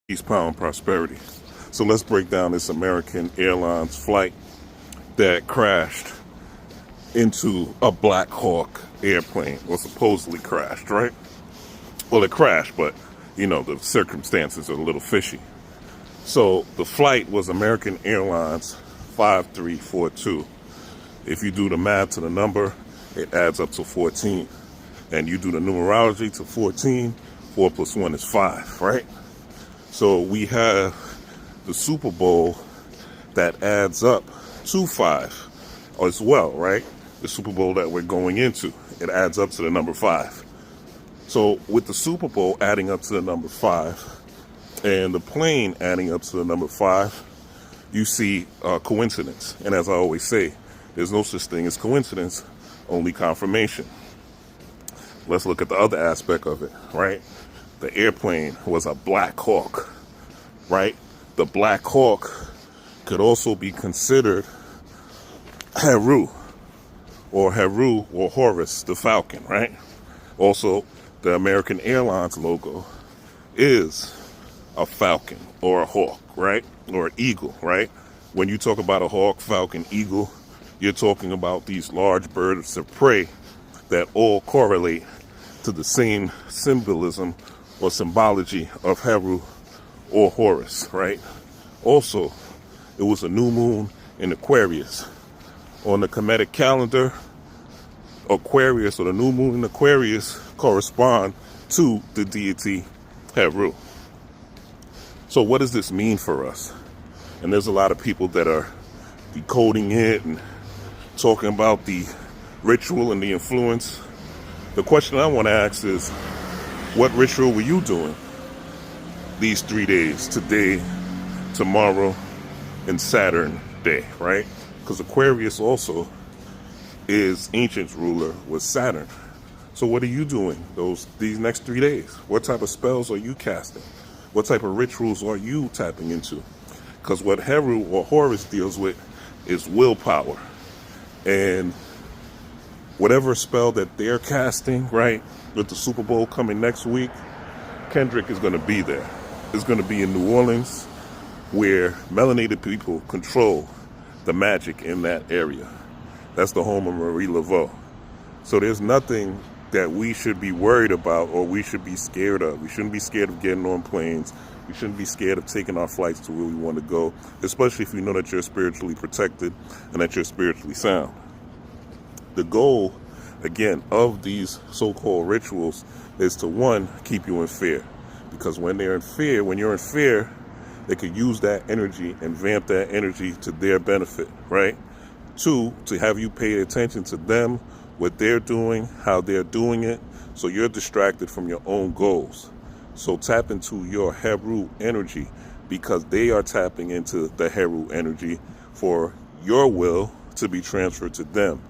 Peace, power, and prosperity. So let's break down this American Airlines flight that crashed into a Black Hawk airplane, or supposedly crashed, right? Well, it crashed, but the circumstances are a little fishy. So the flight was American Airlines 5342. If you do the math to the number, it adds up to 14. And you do the numerology to 14, 4 plus 1 is 5, right? So we have the Super Bowl that adds up to 5 as well, right? The Super Bowl that we're going into, it adds up to the number 5. So with the Super Bowl adding up to the number 5 and the plane adding up to the number 5, you see coincidence. And as I always say, there's no such thing as coincidence, only confirmation. Let's look at the other aspect of it, right? The airplane was a Black Hawk, right? The Black Hawk could also be considered Heru or Horus, the Falcon, right? Also, the American Airlines logo is a falcon or a hawk, right? Or an eagle, right? When you talk about a hawk, falcon, eagle, you're talking about these large birds of prey that all correlate to the same symbolism or symbology of Heru or Horus, right? Also, it was a new moon in Aquarius. On the Kemetic calendar, Aquarius, or the new moon in Aquarius, correspond to the deity Heru. So what does this mean for us? And there's a lot of people that are decoding it and talking about the ritual and the influence. The question I want to ask is, what ritual were you doing these 3 days, today, tomorrow, and Saturn day, right? Because Aquarius also is ancient ruler with Saturn. So what are you doing these next 3 days? What type of spells are you casting? What type of rituals are you tapping into? Because what Heru or Horus deals with is willpower. And whatever spell that they're casting, right, with the Super Bowl coming next week, Kendrick is going to be there. It's going to be in New Orleans, where melanated people control the magic in that area. That's the home of Marie Laveau. So there's nothing that we should be worried about or we should be scared of. We shouldn't be scared of getting on planes. We shouldn't be scared of taking our flights to where we want to go, especially if you know that you're spiritually protected and that you're spiritually sound. The goal, again, of these so-called rituals is to, one, keep you in fear. Because when you're in fear, they could use that energy and vamp that energy to their benefit, right? 2, to have you pay attention to them, what they're doing, how they're doing it, so you're distracted from your own goals. So tap into your Heru energy, because they are tapping into the Heru energy for your will to be transferred to them,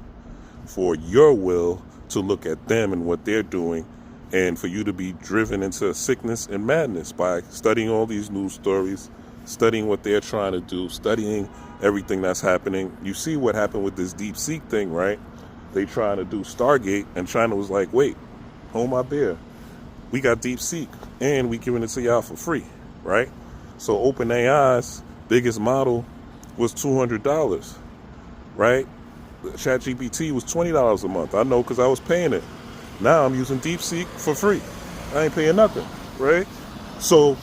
for your will to look at them and what they're doing, and for you to be driven into sickness and madness by studying all these news stories, studying what they're trying to do, studying everything that's happening. You see what happened with this deep seek thing, right? They trying to do Stargate, and China was like, wait, hold my beer. We got deep seek, and we giving it to y'all for free, right? So OpenAI's biggest model was $200, right? ChatGPT was $20 a month. I know, because I was paying it. Now I'm using DeepSeek for free. I ain't paying nothing, right? So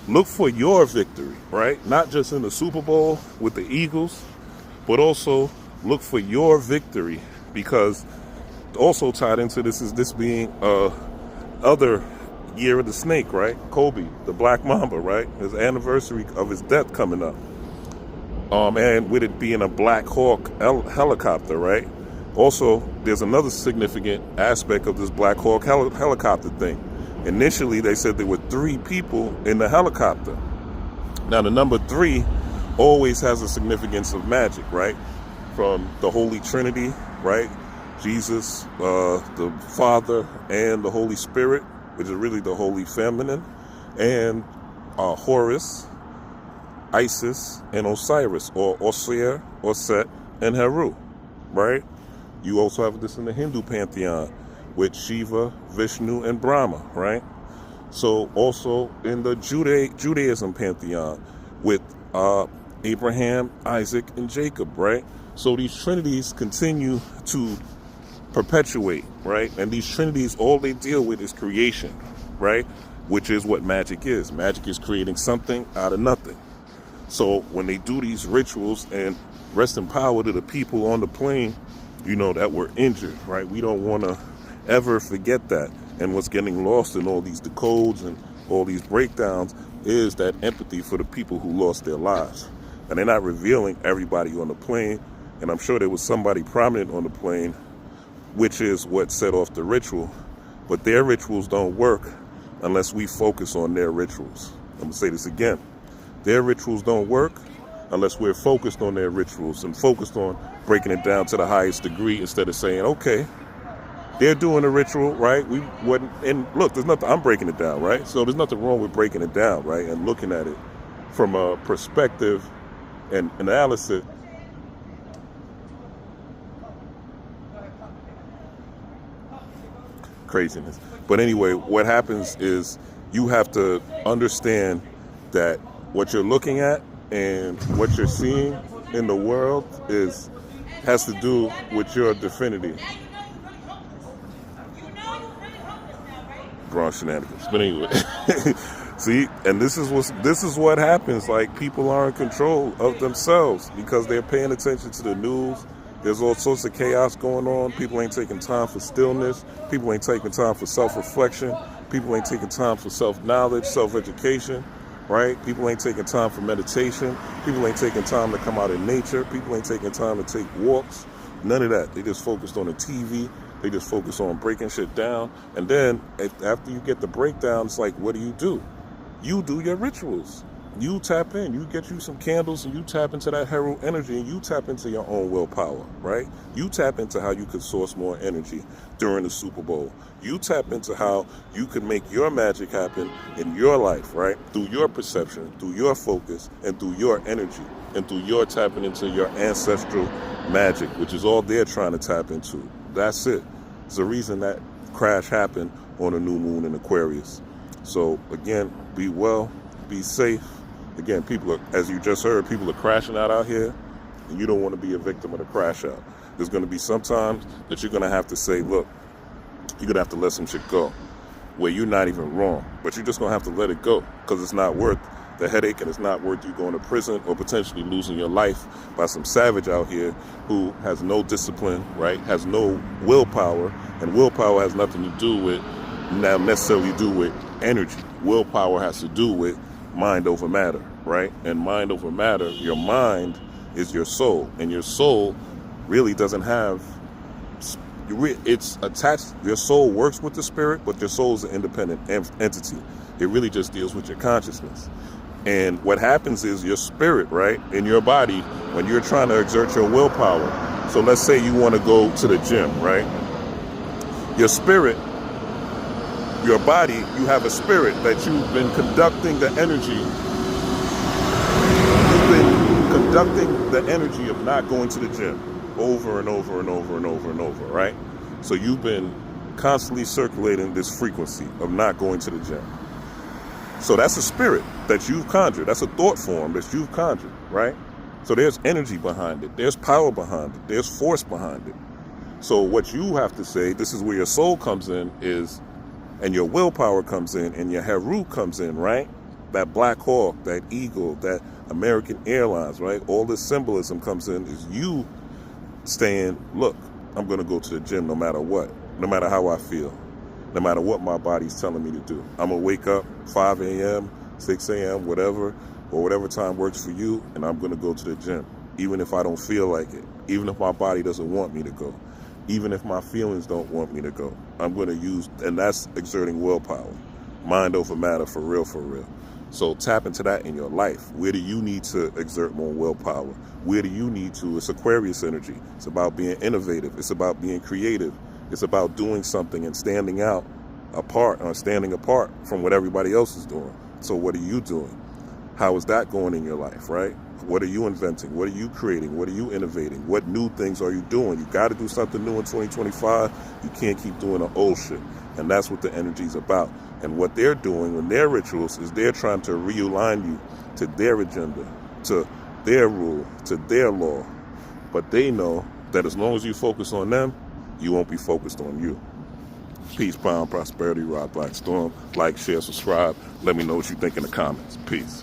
look for your victory, right? Not just in the Super Bowl with the Eagles, but also look for your victory, because also tied into this is this being other year of the snake, right? Kobe, the Black Mamba, right? His anniversary of his death coming up. And with it being a Black Hawk helicopter, right? Also, there's another significant aspect of this Black Hawk helicopter thing. Initially, they said there were 3 people in the helicopter. Now, the number 3 always has a significance of magic, right? From the Holy Trinity, right? Jesus, the Father, and the Holy Spirit, which is really the Holy Feminine, and Horus, Isis, and Osiris, or Osir, Set, and Heru, right? You also have this in the Hindu pantheon with Shiva, Vishnu, and Brahma, right? So also in the Judaism pantheon with Abraham, Isaac, and Jacob, right? So these trinities continue to perpetuate, right? And these trinities, all they deal with is creation, right? Which is what magic is. Magic is creating something out of nothing. So when they do these rituals, and rest in power to the people on the plane, that were injured, right? We don't want to ever forget that. And what's getting lost in all these decodes and all these breakdowns is that empathy for the people who lost their lives. And they're not revealing everybody on the plane. And I'm sure there was somebody prominent on the plane, which is what set off the ritual. But their rituals don't work unless we focus on their rituals. I'm going to say this again. Their rituals don't work unless we're focused on their rituals and focused on breaking it down to the highest degree instead of saying, okay, they're doing a ritual, right? We wouldn't, and look, there's nothing, I'm breaking it down, right? So there's nothing wrong with breaking it down, right? And looking at it from a perspective and analysis. Craziness. But anyway, what happens is you have to understand that what you're looking at and what you're seeing in the world has to do with your divinity. Wrong shenanigans. But anyway, see, and this is what happens. Like, people are in control of themselves because they're paying attention to the news. There's all sorts of chaos going on. People ain't taking time for stillness. People ain't taking time for self-reflection. People ain't taking time for self-knowledge, self-education, right? People ain't taking time for meditation. People ain't taking time to come out in nature. People ain't taking time to take walks. None of that. They just focused on the TV. They just focus on breaking shit down. And then after you get the breakdown, it's like, what do? You do your rituals. You tap in, you get you some candles, and you tap into that hero energy, and you tap into your own willpower, right? You tap into how you could source more energy during the Super Bowl. You tap into how you could make your magic happen in your life, right? Through your perception, through your focus, and through your energy, and through your tapping into your ancestral magic, which is all they're trying to tap into. That's it. It's the reason that crash happened on a new moon in Aquarius. So again, be well, be safe. Again, people are, as you just heard, people are crashing out here, and you don't want to be a victim of the crash out. There's going to be some times that you're going to have to say, look, you're going to have to let some shit go, where you're not even wrong, but you're just going to have to let it go, because it's not worth the headache, and it's not worth you going to prison or potentially losing your life by some savage out here who has no discipline, right, has no willpower, and willpower has nothing to do with, now necessarily do with energy. Willpower has to do with mind over matter, right? And mind over matter, your mind is your soul, and your soul really doesn't have, it's attached, your soul works with the spirit, but your soul is an independent entity. It really just deals with your consciousness. And what happens is your spirit, right, in your body, when you're trying to exert your willpower, so let's say you want to go to the gym, right? Your spirit, your body, you have a spirit that you've been conducting the energy. You've been conducting the energy of not going to the gym over and over and over and over and over, right? So you've been constantly circulating this frequency of not going to the gym. So that's a spirit that you've conjured. That's a thought form that you've conjured, right? So there's energy behind it. There's power behind it. There's force behind it. So what you have to say, this is where your soul comes in, is, and your willpower comes in, and your Heru comes in, right? That Black Hawk, that eagle, that American Airlines, right? All this symbolism comes in, is you saying, look, I'm going to go to the gym no matter what, no matter how I feel, no matter what my body's telling me to do. I'm going to wake up 5 a.m., 6 a.m., whatever, or whatever time works for you, and I'm going to go to the gym, even if I don't feel like it, even if my body doesn't want me to go. Even if my feelings don't want me to go, I'm going to use, and that's exerting willpower, mind over matter, for real, for real. So tap into that in your life. Where do you need to exert more willpower? Where do you need to? It's Aquarius energy. It's about being innovative. It's about being creative. It's about doing something and standing apart from what everybody else is doing. So what are you doing? How is that going in your life, right? What are you inventing? What are you creating? What are you innovating? What new things are you doing? You got to do something new in 2025. You can't keep doing the old shit. And that's what the energy's about. And what they're doing in their rituals is they're trying to realign you to their agenda, to their rule, to their law. But they know that as long as you focus on them, you won't be focused on you. Peace, pound, prosperity, Rod Black Storm. Like, share, subscribe. Let me know what you think in the comments. Peace.